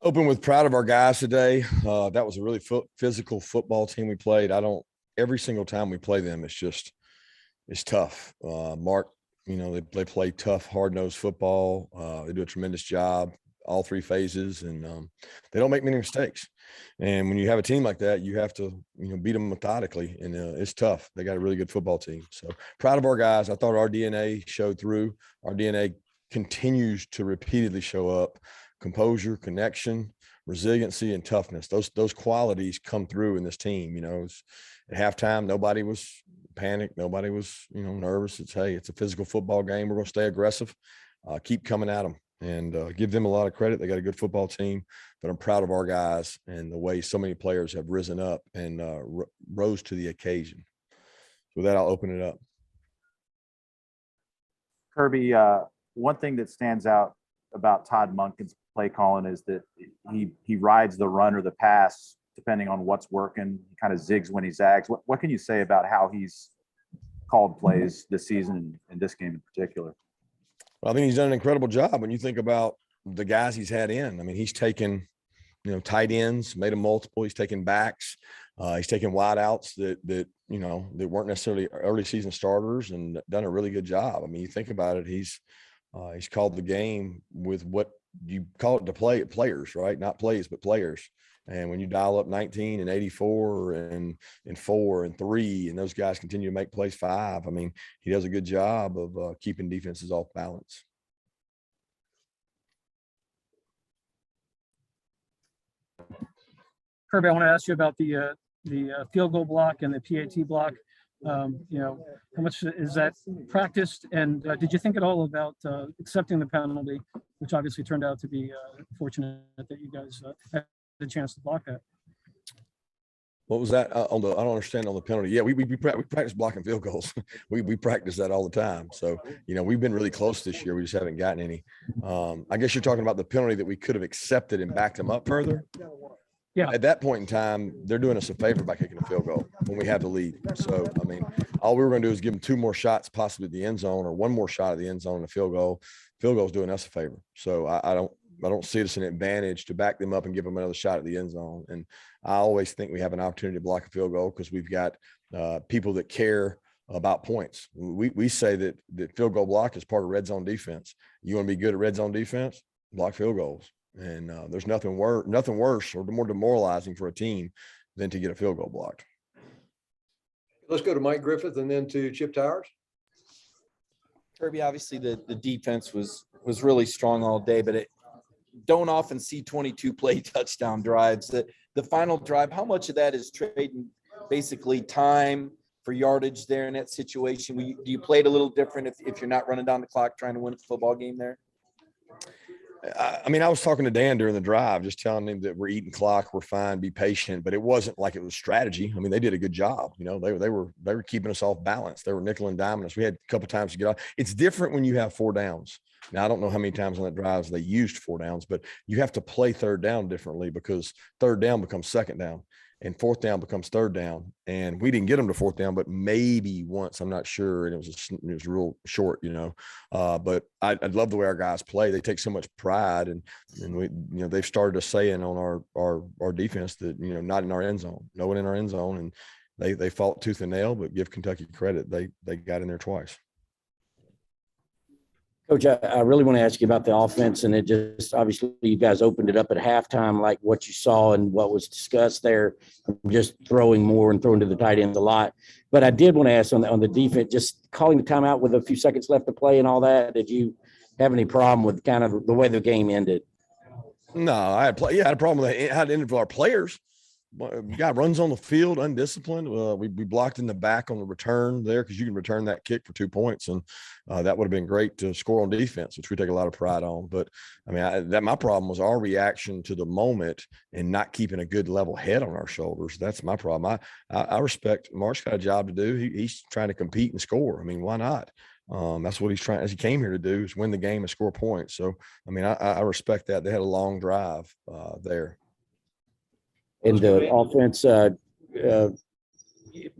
Open with proud of our guys today. That was a really physical football team we played. Every single time we play them, it's tough. Mark, they play tough, hard-nosed football. They do a tremendous job, all three phases, and they don't make many mistakes. And when you have a team like that, you have to, beat them methodically, and it's tough. They got a really good football team. So proud of our guys. I thought our DNA showed through. Our DNA continues to repeatedly show up. Composure, connection, resiliency, and toughness. Those qualities come through in this team. At halftime, nobody was panicked. Nobody was, nervous. It's a physical football game. We're going to stay aggressive, keep coming at them, and give them a lot of credit. They got a good football team, but I'm proud of our guys and the way so many players have risen up and rose to the occasion. So with that, I'll open it up. Kirby, one thing that stands out about Todd Monken's play calling is that he rides the run or the pass depending on what's working. He kind of zigs when he zags. What can you say about how he's called plays this season and this game in particular? Well, I think he's done an incredible job when you think about the guys he's had in. I mean, he's taken, tight ends, made them multiple. He's taken backs. He's taken wideouts that weren't necessarily early season starters and done a really good job. I mean, you think about it, he's called the game with what you call it to players, right? Not plays, but players. And when you dial up 19 and 84 and 4 and 3, and those guys continue to make plays 5, I mean, he does a good job of keeping defenses off balance. Kirby, I want to ask you about the field goal block and the PAT block. How much is that practiced? And did you think at all about accepting the penalty, which obviously turned out to be fortunate that you guys had the chance to block that? What was that I don't understand on the penalty. Yeah, we practice blocking field goals. we practice that all the time. So, we've been really close this year. We just haven't gotten any. I guess you're talking about the penalty that we could have accepted and backed them up further. Yeah. At that point in time, they're doing us a favor by kicking a field goal when we have the lead. So, I mean, all we were going to do is give them 2 more shots, possibly at the end zone, or 1 more shot at the end zone and a field goal. Field goal is doing us a favor. So I don't see it as an advantage to back them up and give them another shot at the end zone. And I always think we have an opportunity to block a field goal because we've got people that care about points. We say that field goal block is part of red zone defense. You want to be good at red zone defense, block field goals. And there's nothing worse or more demoralizing for a team than to get a field goal blocked. Let's go to Mike Griffith and then to Chip Towers. Kirby, obviously the defense was really strong all day, but it don't often see 22 play touchdown drives. The final drive, how much of that is trading basically time for yardage there in that situation? Do you play it a little different if you're not running down the clock trying to win a football game there? I mean, I was talking to Dan during the drive, just telling him that we're eating clock, we're fine, be patient, but it wasn't like it was strategy. I mean, they did a good job. They were keeping us off balance. They were nickel and diming us. We had a couple of times to get off. It's different when you have 4 downs. Now, I don't know how many times on that drives they used 4 downs, but you have to play third down differently because third down becomes second down and fourth down becomes third down. And we didn't get them to fourth down, but maybe once, I'm not sure. And it was real short, but I love the way our guys play. They take so much pride and we, they've started us saying on our defense that, not in our end zone, no one in our end zone. And they fought tooth and nail, but give Kentucky credit. They got in there twice. Coach, I really want to ask you about the offense, and it just obviously you guys opened it up at halftime, like what you saw and what was discussed there, just throwing more and throwing to the tight ends a lot. But I did want to ask on the defense, just calling the timeout with a few seconds left to play and all that. Did you have any problem with kind of the way the game ended? No, I had a problem with how it ended for our players. Guy runs on the field undisciplined. We blocked in the back on the return there because you can return that kick for 2 points, and that would have been great to score on defense, which we take a lot of pride on. But I mean, my problem was our reaction to the moment and not keeping a good level head on our shoulders. That's my problem. I respect Mark's got a job to do. He's trying to compete and score. I mean, why not? That's what he's trying, as he came here to do, is win the game and score points. So I mean, I respect that. They had a long drive there. In the offense,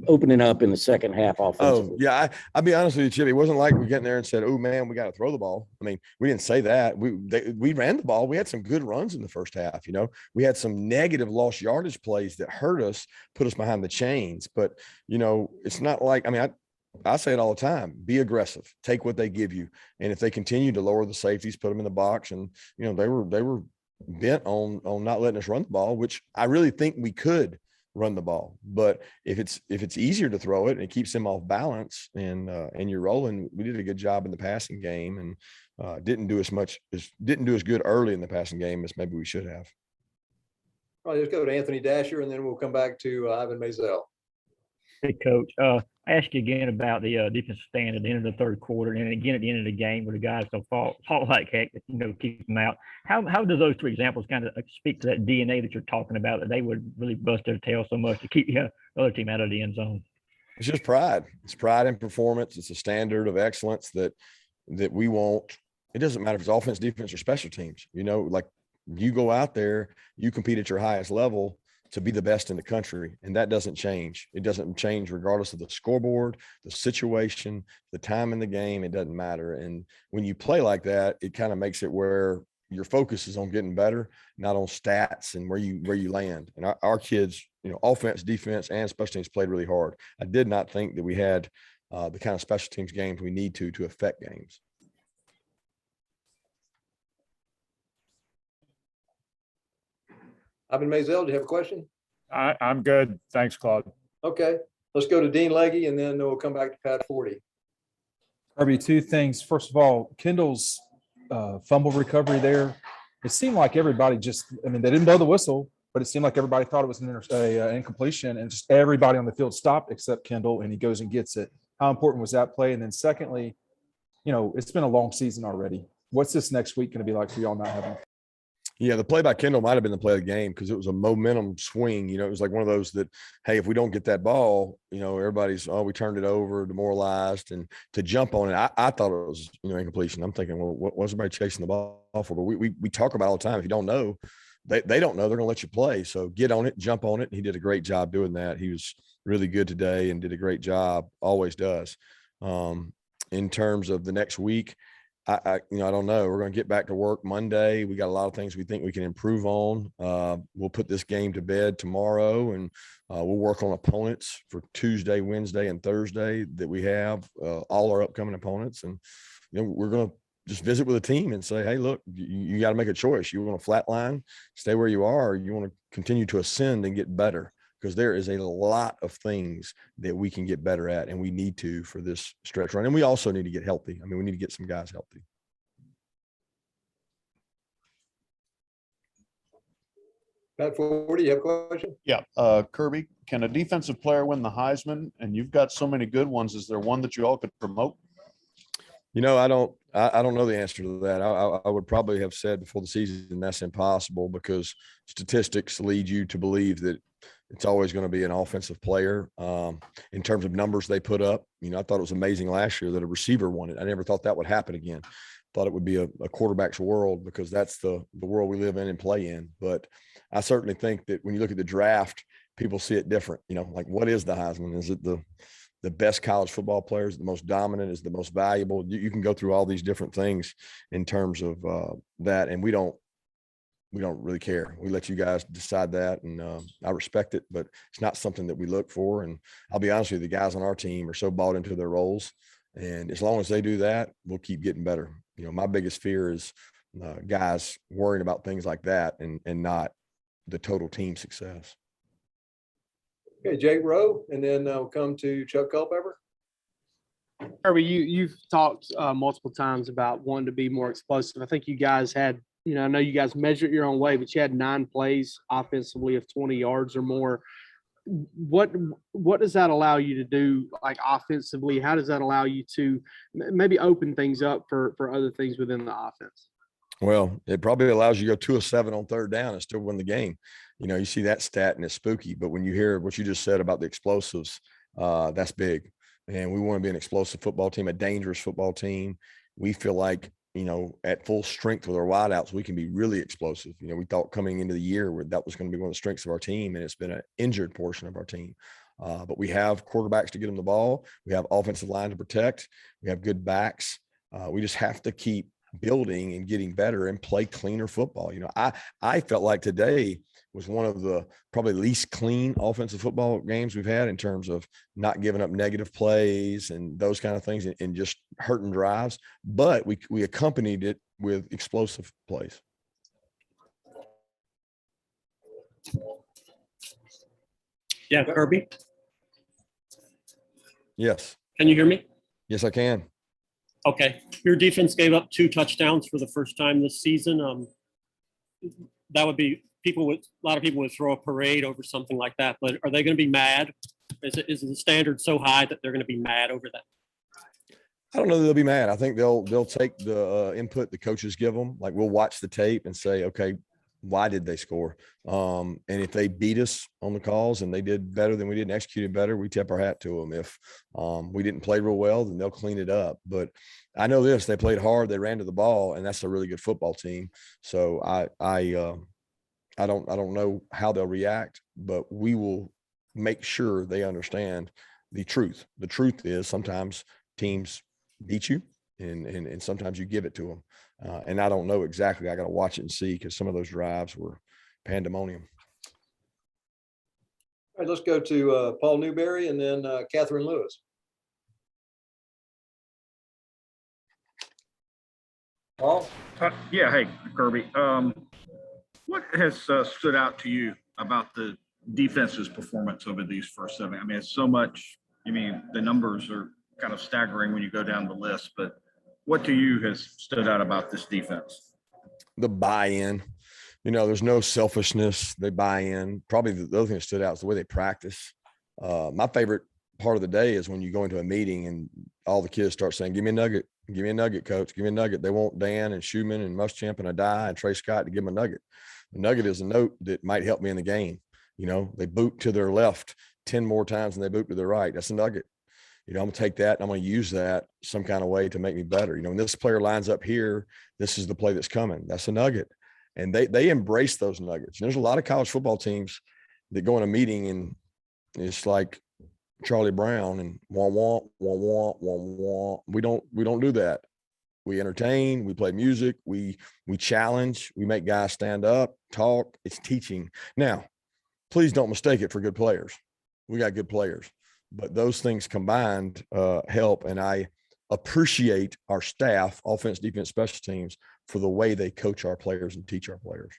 opening up in the second half offensively. Oh, yeah. I'll be honest with you, Chip. It wasn't like we get in there and said, oh, man, we got to throw the ball. I mean, we didn't say that. We ran the ball. We had some good runs in the first half. We had some negative lost yardage plays that hurt us, put us behind the chains. But, it's not like, I say it all the time, be aggressive, take what they give you. And if they continue to lower the safeties, put them in the box. And, they were bent on not letting us run the ball, which I really think we could run the ball. But if it's easier to throw it and it keeps them off balance and you're rolling, we did a good job in the passing game and didn't do as good early in the passing game as maybe we should have. All right, let's go to Anthony Dasher, and then we'll come back to Ivan Maisel. Hey, Coach. I ask you again about the defensive stand at the end of the third quarter, and then again at the end of the game where the guys don't fought like heck, keep them out. How do those two examples kind of speak to that DNA that you're talking about, that they would really bust their tail so much to keep the other team out of the end zone? It's just pride. It's pride in performance. It's a standard of excellence that we want. It doesn't matter if it's offense, defense, or special teams. Like you go out there, you compete at your highest level to be the best in the country. And that doesn't change. It doesn't change regardless of the scoreboard, the situation, the time in the game. It doesn't matter. And when you play like that, it kind of makes it where your focus is on getting better, not on stats and where you land. And our kids, offense, defense, and special teams played really hard. I did not think that we had the kind of special teams games we need to affect games. Ivan Maisel, do you have a question? I'm good. Thanks, Claude. Okay, let's go to Dean Legge, and then we'll come back to Pat Forty. Kirby, two things. First of all, Kendall's fumble recovery there. It seemed like everybody they didn't blow the whistle, but it seemed like everybody thought it was an incompletion, and just everybody on the field stopped except Kendall, and he goes and gets it. How important was that play? And then secondly, it's been a long season already. What's this next week going to be like for y'all not having? Yeah, the play by Kendall might have been the play of the game because it was a momentum swing. It was like one of those that, hey, if we don't get that ball, everybody's, we turned it over, demoralized, and to jump on it, I thought it was, incompletion. I'm thinking, well, what's everybody chasing the ball for? But we talk about it all the time. If you don't know, they don't know, they're going to let you play. So get on it, jump on it. And he did a great job doing that. He was really good today and did a great job, always does. In terms of the next week, I don't know. We're going to get back to work Monday. We got a lot of things we think we can improve on. We'll put this game to bed tomorrow, and we'll work on opponents for Tuesday, Wednesday, and Thursday that we have, all our upcoming opponents. And, we're going to just visit with a team and say, hey, look, you got to make a choice. You want to flatline, stay where you are, or you want to continue to ascend and get better? Because there is a lot of things that we can get better at, and we need to for this stretch run. And we also need to get healthy. We need to get some guys healthy. Pat Forty, you have a question? Yeah, Kirby, can a defensive player win the Heisman? And you've got so many good ones. Is there one that you all could promote? I don't know the answer to that. I would probably have said before the season that's impossible because statistics lead you to believe that it's always going to be an offensive player. In terms of numbers they put up, I thought it was amazing last year that a receiver won it. I never thought that would happen again. Thought it would be a quarterback's world because that's the world we live in and play in. But I certainly think that when you look at the draft, people see it different. Like what is the Heisman? Is it the best college football players, the most dominant, is the most valuable? You can go through all these different things in terms of that. And we don't really care. We let you guys decide that. And I respect it, but it's not something that we look for. And I'll be honest with you, the guys on our team are so bought into their roles. And as long as they do that, we'll keep getting better. My biggest fear is guys worrying about things like that and not the total team success. Okay, Jake Rowe, and then we'll come to Chuck Culpepper. Kirby, you've talked multiple times about wanting to be more explosive. I think you guys had, I know you guys measure it your own way, but you had 9 plays offensively of 20 yards or more. What does that allow you to do, like offensively? How does that allow you to maybe open things up for other things within the offense? Well, it probably allows you to go 2 of 7 on third down and still win the game. You see that stat and it's spooky, but when you hear what you just said about the explosives, that's big. And we want to be an explosive football team, a dangerous football team. We feel like, at full strength with our wideouts, we can be really explosive. We thought coming into the year that was going to be one of the strengths of our team, and it's been an injured portion of our team. But we have quarterbacks to get them the ball. We have offensive line to protect. We have good backs. We just have to keep building and getting better and play cleaner football. I felt like today was one of the probably least clean offensive football games we've had in terms of not giving up negative plays and those kind of things and just hurting drives. But we accompanied it with explosive plays. Yeah, Kirby, Yes. can you hear me? Yes, I can. Okay, your defense gave up 2 touchdowns for the first time this season. That would be a lot of people would throw a parade over something like that, but are they going to be mad? Is the standard so high that they're going to be mad over that? I don't know that they'll be mad. I think they'll take the input the coaches give them. Like, we'll watch the tape and say, okay, why did they score? And if they beat us on the calls and they did better than we did and executed better, we tip our hat to them. If we didn't play real well, then they'll clean it up. But I know this, they played hard, they ran to the ball, and that's a really good football team. So I don't know how they'll react, but we will make sure they understand the truth. The truth is sometimes teams beat you and sometimes you give it to them. And I don't know exactly. I got to watch it and see, because some of those drives were pandemonium. All right, let's go to Paul Newberry and then Catherine Lewis. Paul? Yeah, hey, Kirby. What has stood out to you about the defense's performance over these first 7? I mean, it's so much. I mean, the numbers are kind of staggering when you go down the list, but what to you has stood out about this defense? The buy-in. There's no selfishness. They buy in. Probably the other thing that stood out is the way they practice. My favorite part of the day is when you go into a meeting and all the kids start saying, give me a nugget, coach, give me a nugget. They want Dan and Schumann and Muschamp and Adai and Trey Scott to give them a nugget. The nugget is a note that might help me in the game. They boot to their left 10 more times than they boot to their right. That's a nugget. I'm going to take that and I'm going to use that some kind of way to make me better. When this player lines up here, this is the play that's coming. That's a nugget. And they embrace those nuggets. And there's a lot of college football teams that go in a meeting and it's like Charlie Brown and wah, wah, wah, wah, wah, wah. We don't do that. We entertain, we play music, we challenge, we make guys stand up, talk. It's teaching. Now, please don't mistake it for good players. We got good players. But those things combined help, and I appreciate our staff, offense, defense, special teams, for the way they coach our players and teach our players.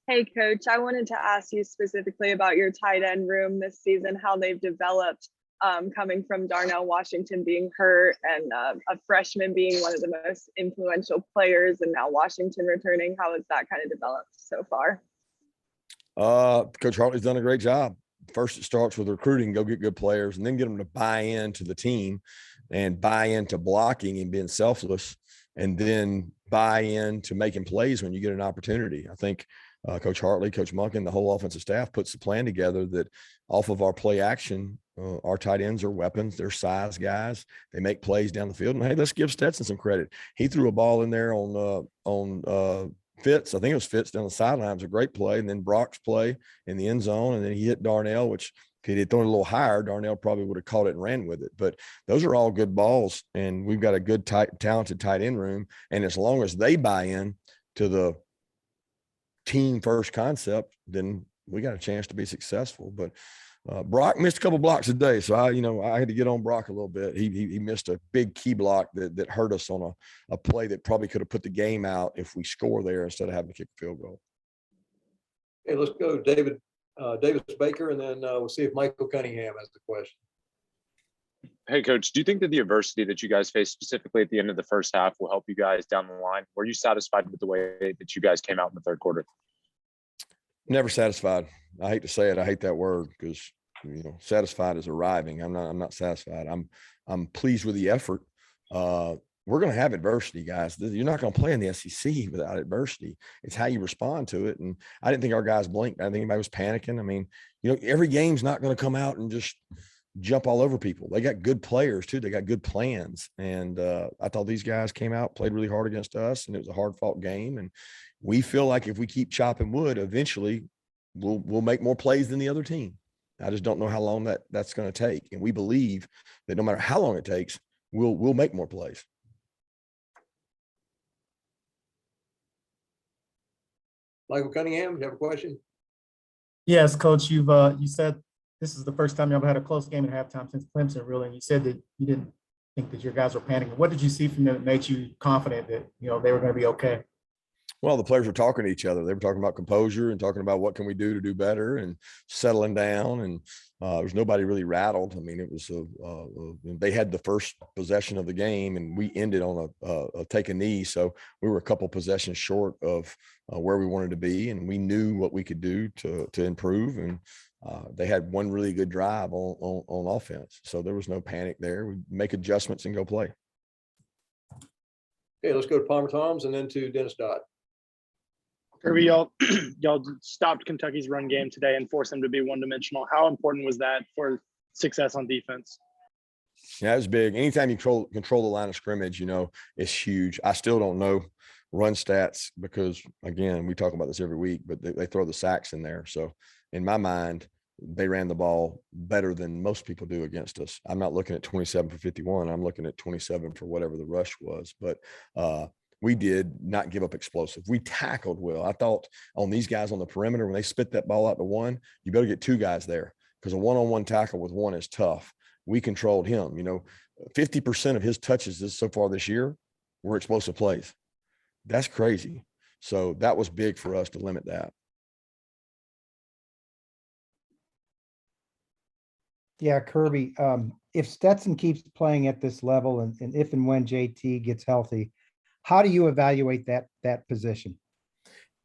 Hey, Coach, I wanted to ask you specifically about your tight end room this season, how they've developed, coming from Darnell Washington being hurt and a freshman being one of the most influential players, and now Washington returning. How has that kind of developed so far? Coach Hartley's done a great job. First, it starts with recruiting, go get good players, and then get them to buy into the team and buy into blocking and being selfless, and then buy into making plays when you get an opportunity. I think Coach Hartley, Coach Monken, the whole offensive staff puts the plan together that off of our play action, our tight ends are weapons. They're size guys. They make plays down the field. And hey, let's give Stetson some credit. He threw a ball in there on Fitz. I think it was Fitz down the sideline. It was a great play. And then Brock's play in the end zone. And then he hit Darnell, which if he had thrown it a little higher, Darnell probably would have caught it and ran with it. But those are all good balls. And we've got a good, talented tight end room. And as long as they buy in to the team first concept, then we got a chance to be successful. But Brock missed a couple blocks a day. So I had to get on Brock a little bit. He missed a big key block that hurt us on a play that probably could have put the game out if we score there instead of having to kick a field goal. Okay, let's go Davis Baker, and then we'll see if Michael Cunningham has the question. Hey, Coach, do you think that the adversity that you guys faced specifically at the end of the first half will help you guys down the line? Were you satisfied with the way that you guys came out in the third quarter? Never satisfied. I hate to say it. I hate that word because, satisfied is arriving. I'm not satisfied. I'm pleased with the effort. We're going to have adversity, guys. You're not going to play in the SEC without adversity. It's how you respond to it. And I didn't think our guys blinked. I didn't think anybody was panicking. I mean, every game's not going to come out and just jump all over people. They got good players too. They got good plans. And I thought these guys came out, played really hard against us, and it was a hard fought game. And we feel like if we keep chopping wood, eventually we'll make more plays than the other team. I just don't know how long that's going to take. And we believe that no matter how long it takes, we'll make more plays. Michael Cunningham, you have a question? Yes, Coach, you said this is the first time you ever had a close game at halftime since Clemson, really. And you said that you didn't think that your guys were panicking. What did you see from them that made you confident that, they were going to be okay? Well, the players were talking to each other. They were talking about composure and talking about what can we do to do better and settling down. And there was nobody really rattled. I mean, it was they had the first possession of the game, and we ended on a take a knee. So we were a couple possessions short of where we wanted to be, and we knew what we could do to improve. And they had one really good drive on offense. So there was no panic there. We make adjustments and go play. Okay, let's go to Palmer Thombs and then to Dennis Dodd. Kirby, y'all stopped Kentucky's run game today and forced them to be one-dimensional. How important was that for success on defense? Yeah, it was big. Anytime you control the line of scrimmage, it's huge. I still don't know run stats because, again, we talk about this every week, but they throw the sacks in there. So in my mind, they ran the ball better than most people do against us. I'm not looking at 27 for 51. I'm looking at 27 for whatever the rush was. But we did not give up explosive. We tackled well. I thought on these guys on the perimeter, when they spit that ball out to one, you better get two guys there because a one-on-one tackle with one is tough. We controlled him. 50% of his touches so far this year were explosive plays. That's crazy. So that was big for us to limit that. Yeah, Kirby, if Stetson keeps playing at this level and if and when JT gets healthy, how do you evaluate that position?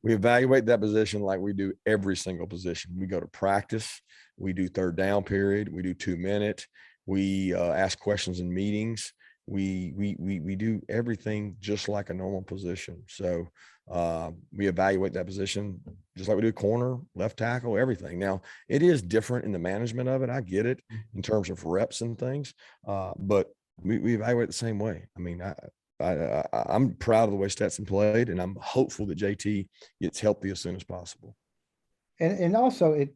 We evaluate that position like we do every single position. We go to practice. We do third down period. We do 2 minute. We ask questions in meetings. We do everything just like a normal position. So we evaluate that position just like we do corner, left tackle, everything. Now, it is different in the management of it. I get it in terms of reps and things, but we evaluate the same way. I mean, I'm proud of the way Stetson played, and I'm hopeful that JT gets healthy as soon as possible. And also,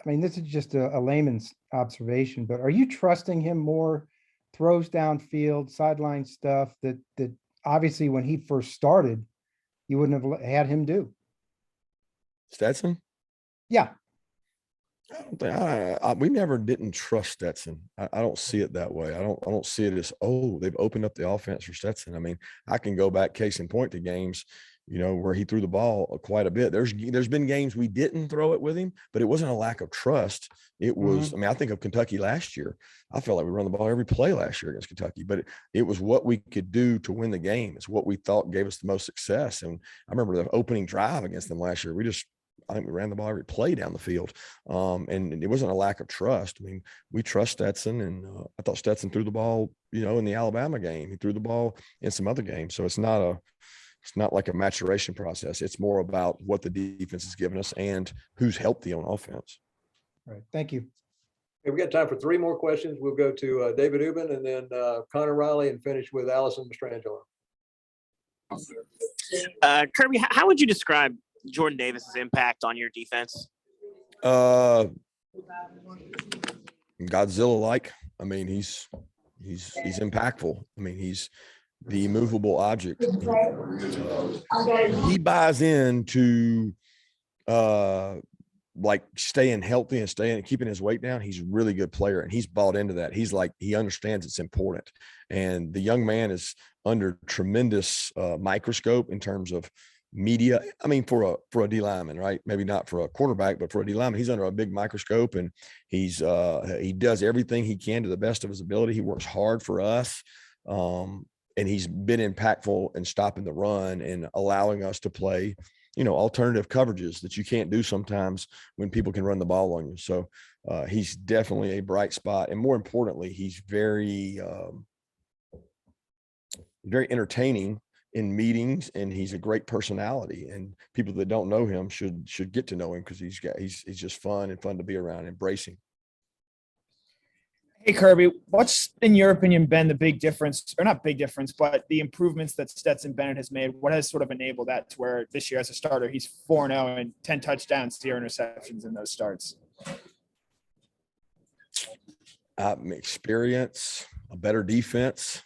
this is just a layman's observation, but are you trusting him more? Throws downfield, sideline stuff that obviously when he first started, you wouldn't have had him do. Stetson? Yeah. We never didn't trust Stetson. I don't see it that way. I don't see it as, they've opened up the offense for Stetson. I mean, I can go back case in point to games, where he threw the ball quite a bit. There's been games we didn't throw it with him, but it wasn't a lack of trust. It was, I think of Kentucky last year. I felt like we run the ball every play last year against Kentucky, but it was what we could do to win the game. It's what we thought gave us the most success. And I remember the opening drive against them last year. I think we ran the ball every play down the field. And it wasn't a lack of trust. I mean, we trust Stetson, and I thought Stetson threw the ball, in the Alabama game. He threw the ball in some other games. So it's not like a maturation process. It's more about what the defense has given us and who's healthy on offense. All right. Thank you. Okay, we got time for 3 more questions. We'll go to David Ubben and then Connor Riley and finish with Allison Mastrangelo. Kirby, how would you describe Jordan Davis's impact on your defense? Godzilla-like. I mean, he's impactful. I mean, he's the immovable object. He buys into staying healthy and keeping his weight down. He's a really good player, and he's bought into that. He understands it's important. And the young man is under tremendous microscope in terms of media. I mean, for a D lineman, right? Maybe not for a quarterback, but for a D lineman, he's under a big microscope, and he does everything he can to the best of his ability. He works hard for us. And he's been impactful in stopping the run and allowing us to play, alternative coverages that you can't do sometimes when people can run the ball on you. So he's definitely a bright spot. And more importantly, he's very, very entertaining in meetings, and he's a great personality, and people that don't know him should get to know him because he's just fun to be around, embracing. Hey, Kirby, what's in your opinion been the big difference, or not big difference, but the improvements that Stetson Bennett has made? What has sort of enabled that to where this year as a starter, he's 4-0 and 10 touchdowns, 0 interceptions in those starts? Experience, a better defense.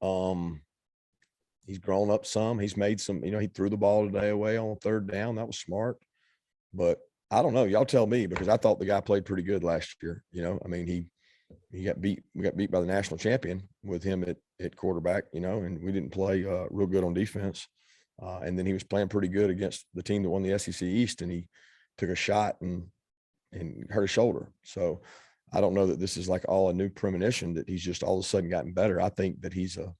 He's grown up some. He's made some, he threw the ball today away on 3rd down. That was smart. But I don't know. Y'all tell me, because I thought the guy played pretty good last year. I mean, he got beat. We got beat by the national champion with him at quarterback, and we didn't play real good on defense. And then he was playing pretty good against the team that won the SEC East, and he took a shot and hurt his shoulder. So I don't know that this is like all a new premonition that he's just all of a sudden gotten better. I think that he's a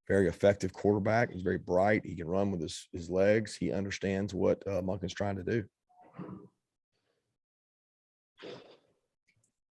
very effective quarterback. He's very bright. He can run with his legs. He understands what Monken's trying to do.